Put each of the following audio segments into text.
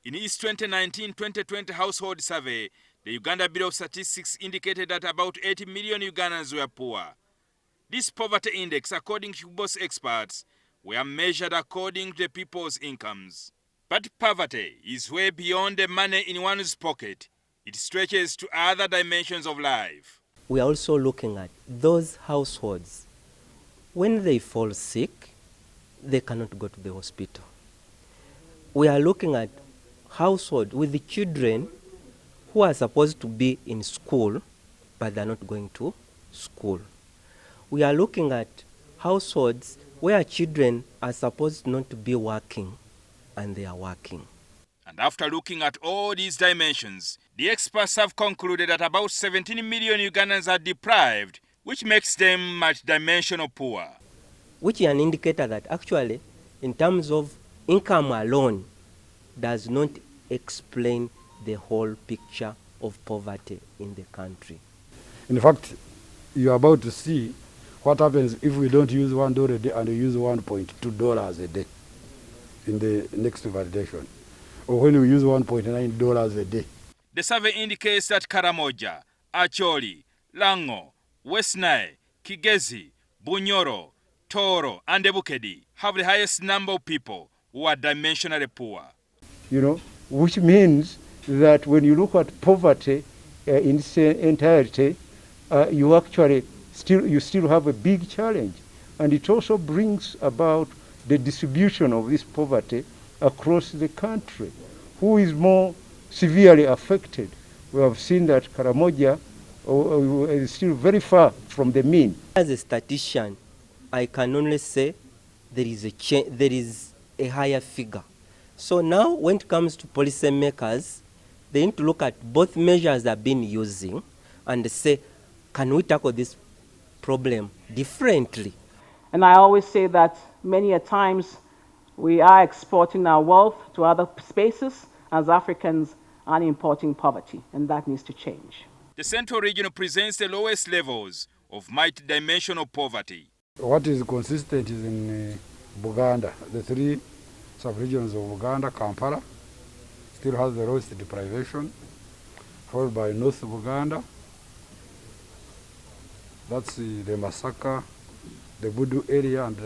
In its 2019-2020 household survey, the Uganda Bureau of Statistics indicated that about 80 million Ugandans were poor. This poverty index, according to UBOS experts, were measured according to the people's incomes. But poverty is way beyond the money in one's pocket. It stretches to other dimensions of life. We are also looking at those households. When they fall sick, they cannot go to the hospital. We are looking at households with the children who are supposed to be in school, but they're not going to school. We are looking at households where children are supposed not to be working, and they are working. And after looking at all these dimensions, the experts have concluded that about 17 million Ugandans are deprived, which makes them multidimensional poor. Which is an indicator that actually, in terms of income alone, does not explain the whole picture of poverty in the country. In fact, you're about to see what happens if we don't use $1 a day and we use $1.2 a day in the next validation, or when we use $1.9 a day. The survey indicates that Karamoja, Acholi, Lango, West Nile, Kigezi, Bunyoro, Toro, and Ebukedi have the highest number of people who are dimensionally poor. You know, which means that when you look at poverty in its entirety, you actually still have a big challenge. And it also brings about the distribution of this poverty across the country. Who is more severely affected? We have seen that Karamoja is still very far from the mean. As a statistician, I can only say there is a higher figure. So now when it comes to policymakers, they need to look at both measures they've been using and say, can we tackle this problem differently? And I always say that many a times we are exporting our wealth to other spaces as Africans and importing poverty, and that needs to change. The Central Region presents the lowest levels of multidimensional poverty. What is consistent is in Buganda, the three sub-regions of Uganda. Kampala still has the lowest deprivation, followed by North Uganda. That's the Masaka, the Budu area, and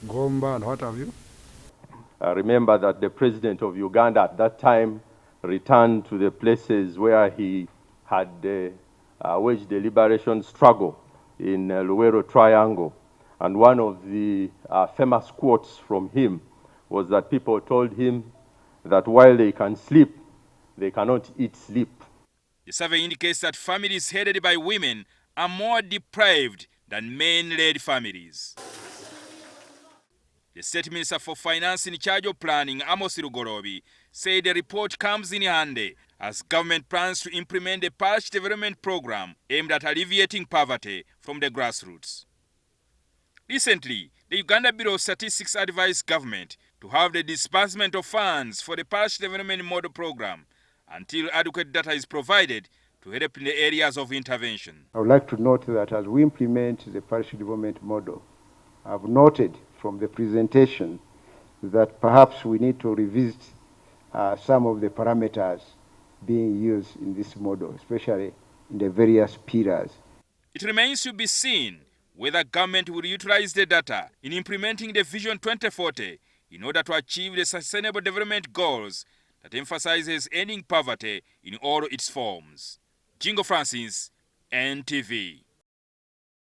Gomba, and what have you. I remember that the president of Uganda at that time returned to the places where he had waged the liberation struggle in Luwero Triangle. And one of the famous quotes from him was that people told him that while they can sleep, they cannot eat sleep. The survey indicates that families headed by women are more deprived than men-led families. The State Minister for Finance in charge of planning, Amos Lugoloobi, said the report comes in handy as government plans to implement a parish development program aimed at alleviating poverty from the grassroots. Recently, the Uganda Bureau of Statistics advised government to have the disbursement of funds for the parish development model program until adequate data is provided to help in the areas of intervention. I would like to note that as we implement the parish development model, I've noted from the presentation that perhaps we need to revisit some of the parameters being used in this model, especially in the various pillars. It remains to be seen whether government will utilize the data in implementing the Vision 2040 in order to achieve the sustainable development goals that emphasizes ending poverty in all its forms. Jingo Francis, NTV.